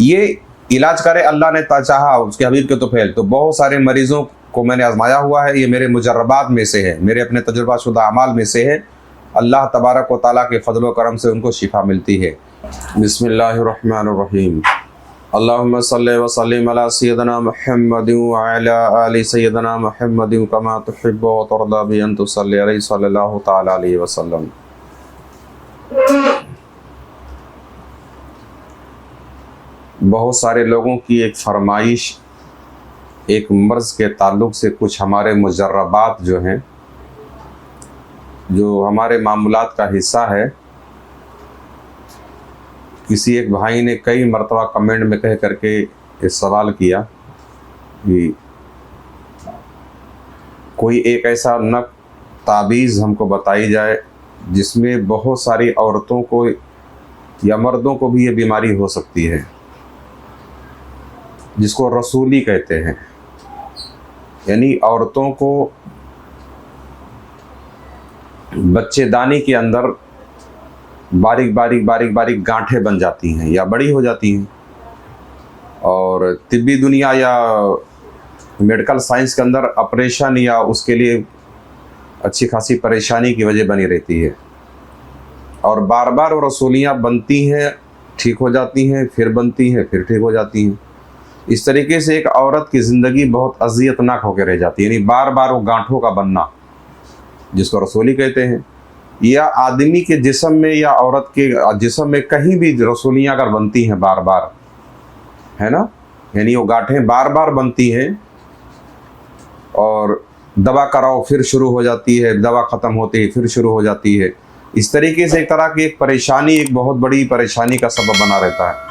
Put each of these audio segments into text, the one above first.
ये इलाज करे अल्लाह ने चाहा, उसके हबीब के तो फैल। तो बहुत सारे मरीज़ों को मैंने आजमाया हुआ है, ये मेरे मुजर्रबात में से है, मेरे अपने तजुर्बाशुदा अमाल में से है। अल्लाह तबारक व तआला के फजल व करम से उनको शिफा मिलती है। बिस्मिल्लाहिर्रहमानिर्रहीम। अल्लाहुम्मा सल्लि व सल्लिम अला सय्यिदना मुहम्मदिन व अला आलि सय्यिदना मुहम्मदिन कमा तुहिब्बु व तर्दा बि अन तुसल्लि अलैहि सल्लल्लाहु तआला अलैहि वसल्लम। बहुत सारे लोगों की एक फरमाइश, एक मर्ज़ के ताल्लुक़ से कुछ हमारे मुजर्रबात जो हैं, जो हमारे मामूलात का हिस्सा है, किसी एक भाई ने कई मरतबा कमेंट में कह करके इस सवाल किया कि कोई एक ऐसा नक ताबीज़ हमको बताई जाए जिसमें बहुत सारी औरतों को या मर्दों को भी ये बीमारी हो सकती है, जिसको रसूली कहते हैं। यानी औरतों को बच्चेदानी के अंदर बारीक बारीक गांठें बन जाती हैं या बड़ी हो जाती हैं, और तिब्बी दुनिया या मेडिकल साइंस के अंदर ऑपरेशन या उसके लिए अच्छी खासी परेशानी की वजह बनी रहती है, और बार बार वो रसूलियाँ बनती हैं, ठीक हो जाती हैं, फिर बनती हैं, फिर ठीक हो जाती हैं। इस तरीके से एक औरत की ज़िंदगी बहुत अज़ियतनाक होकर रह जाती है। यानी बार बार वो गांठों का बनना, जिसको रसूली कहते हैं, या आदमी के जिस्म में या औरत के जिस्म में कहीं भी रसूलियाँ अगर बनती हैं बार बार, है ना, यानी वो गांठें बार बार बनती हैं और दवा कराओ फिर शुरू हो जाती है, दवा ख़त्म होती है फिर शुरू हो जाती है। इस तरीके से एक तरह की एक परेशानी, एक बहुत बड़ी परेशानी का सबब बना रहता है।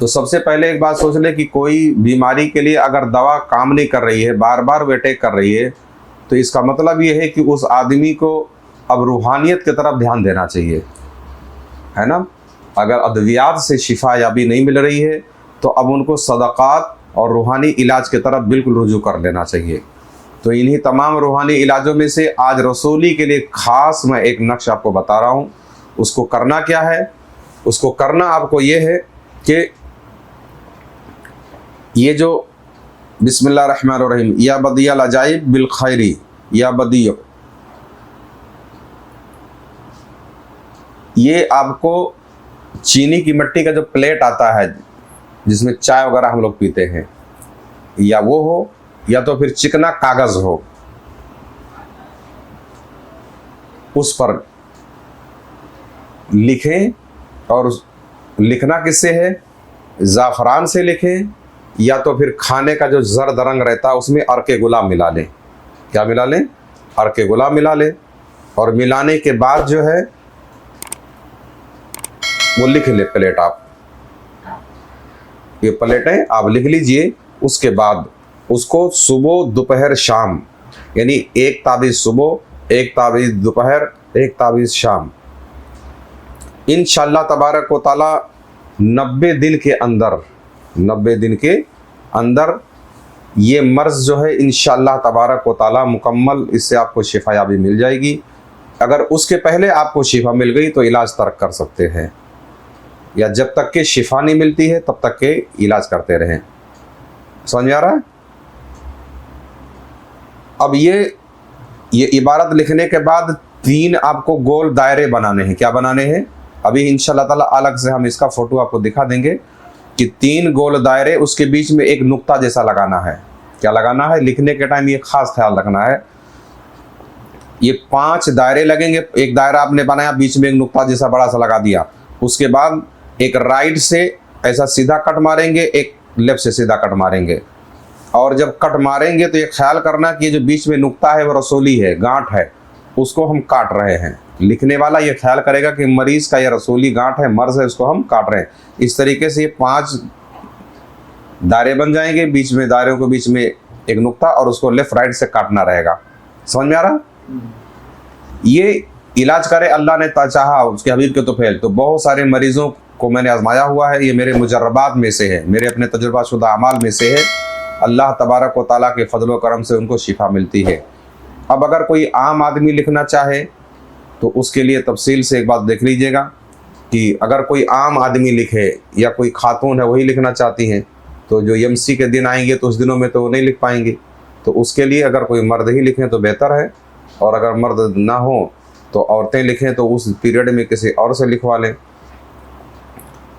तो सबसे पहले एक बात सोच ले कि कोई बीमारी के लिए अगर दवा काम नहीं कर रही है, बार बार वो अटैक कर रही है, तो इसका मतलब ये है कि उस आदमी को अब रूहानियत की तरफ ध्यान देना चाहिए, है ना। अगर अद्वियात से शिफा याबी नहीं मिल रही है तो अब उनको सदक़ात और रूहानी इलाज की तरफ बिल्कुल रुजू कर लेना चाहिए। तो इन्हीं तमाम रूहानी इलाजों में से आज रसूली के लिए ख़ास मैं एक नक्श आपको बता रहा हूँ। उसको करना क्या है? उसको करना आपको ये है कि ये जो बिस्मिल्लाहिर्रहमानिर्रहीम, या बदियल अजाइब बिल खैरी, या बदियो, ये आपको चीनी की मिट्टी का जो प्लेट आता है जिसमें चाय वगैरह हम लोग पीते हैं, या वो हो, या तो फिर चिकना कागज़ हो, उस पर लिखें। और लिखना किससे है? ज़ाफ़रान से लिखें, या तो फिर खाने का जो जर्द रंग रहता है उसमें अर्के गुलाब मिला लें। क्या मिला लें? अर्के गुलाब मिला लें। और मिलाने के बाद जो है वो लिख ले प्लेट, आप ये प्लेटें आप लिख लीजिए। उसके बाद उसको सुबह दोपहर शाम, यानी एक ताबीज़ सुबह, एक ताबीज़ दोपहर, एक ताबीज़ शाम, इंशाअल्लाह तबारक व तआला 90 दिन के अंदर, 90 दिन के अंदर ये मर्ज़ जो है इंशाअल्लाह तबारक व तआला मुकम्मल, इससे आपको शिफा याबी मिल जाएगी। अगर उसके पहले आपको शिफा मिल गई तो इलाज तर्क कर सकते हैं, या जब तक के शिफा नहीं मिलती है तब तक के इलाज करते रहें। समझ में आ रहा है? अब ये इबारत लिखने के बाद 3 आपको गोल दायरे बनाने हैं। क्या बनाने हैं? अभी इंशाअल्लाह ताला अलग से हम इसका फ़ोटो आपको दिखा देंगे कि 3 गोल दायरे, उसके बीच में एक नुक्ता जैसा लगाना है। क्या लगाना है? लिखने के टाइम ये ख़ास ख्याल रखना है। ये 5 दायरे लगेंगे। एक दायरा आपने बनाया, बीच में एक नुक्ता जैसा बड़ा सा लगा दिया। उसके बाद एक राइट से ऐसा सीधा कट मारेंगे, एक लेफ्ट से सीधा कट मारेंगे। और जब कट मारेंगे तो ये ख्याल करना कि ये जो बीच में नुक्ता है वो रसूली है, गांठ है, उसको हम काट रहे हैं। लिखने वाला ये ख्याल करेगा कि मरीज़ का ये रसूली गांठ है, मर्ज़ है, उसको हम काट रहे हैं। इस तरीके से ये 5 दायरे बन जाएंगे। बीच में दायरों के बीच में एक नुक्ता, और उसको लेफ़्ट राइट से काटना रहेगा। समझ में आ रहा? ये इलाज करे अल्लाह ने चाहा, उसके हबीब के तो फैल। तो बहुत सारे मरीज़ों को मैंने आजमाया हुआ है, ये मेरे मुजर्रबात में से है, मेरे अपने तजुर्बाशुदा अमाल में से है। अल्लाह तबारक व तआला के फजल व करम से उनको शिफा मिलती है। अब अगर कोई आम आदमी लिखना चाहे तो उसके लिए तफसील से एक बात देख लीजिएगा कि अगर कोई आम आदमी लिखे या कोई खातून है वही लिखना चाहती हैं, तो जो एमसी के दिन आएंगे तो उस दिनों में तो वो नहीं लिख पाएंगे, तो उसके लिए अगर कोई मर्द ही लिखें तो बेहतर है, और अगर मर्द ना हो तो औरतें लिखें तो उस पीरियड में किसी और से लिखवा लें।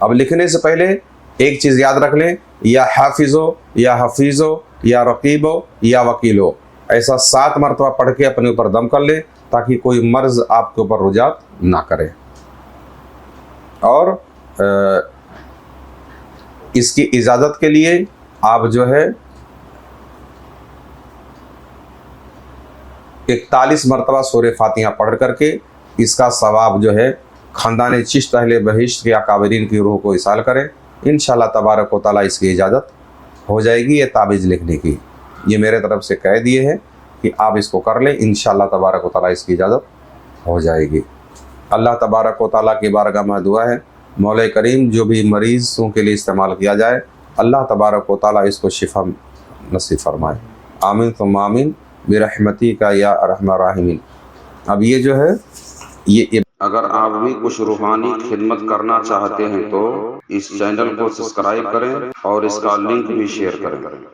अब लिखने से पहले एक चीज़ याद रख लें, या हाफिज़ो या हफीज़ो या रकीबो या वकीलो, ऐसा 7 मरतबा पढ़ के अपने ऊपर दम कर ले, ताकि कोई मर्ज आपके ऊपर रुजात ना करे। और इसकी इजाज़त के लिए आप जो है 41 मरतबा सूरह फातिहा पढ़ करके इसका सवाब जो है ख़ानदान चिश्त अहले बहिश्त के अकाबरीन की रूह को इसाल करें। इंशाअल्लाह तबारक व तआला इसकी इजाज़त हो जाएगी। ये ताबीज़ लिखने की ये मेरे तरफ से कह दिए हैं कि आप इसको कर लें, इंशाअल्लाह तबारक व तआला इसकी इजाज़त हो जाएगी। अल्लाह तबारक व तआला की बारगाह में दुआ है, मौला करीम जो भी मरीज़ों के लिए इस्तेमाल किया जाए, अल्लाह तबारक व तआला इसको शिफा नसीब फरमाए। आमीन तुम आमीन बिरहमती का या अरहमर राहिमीन। अब ये जो है ये अगर आप भी कुछ रूहानी खिदमत करना चाहते हैं तो इस चैनल को सब्सक्राइब करें और इसका लिंक भी शेयर करें।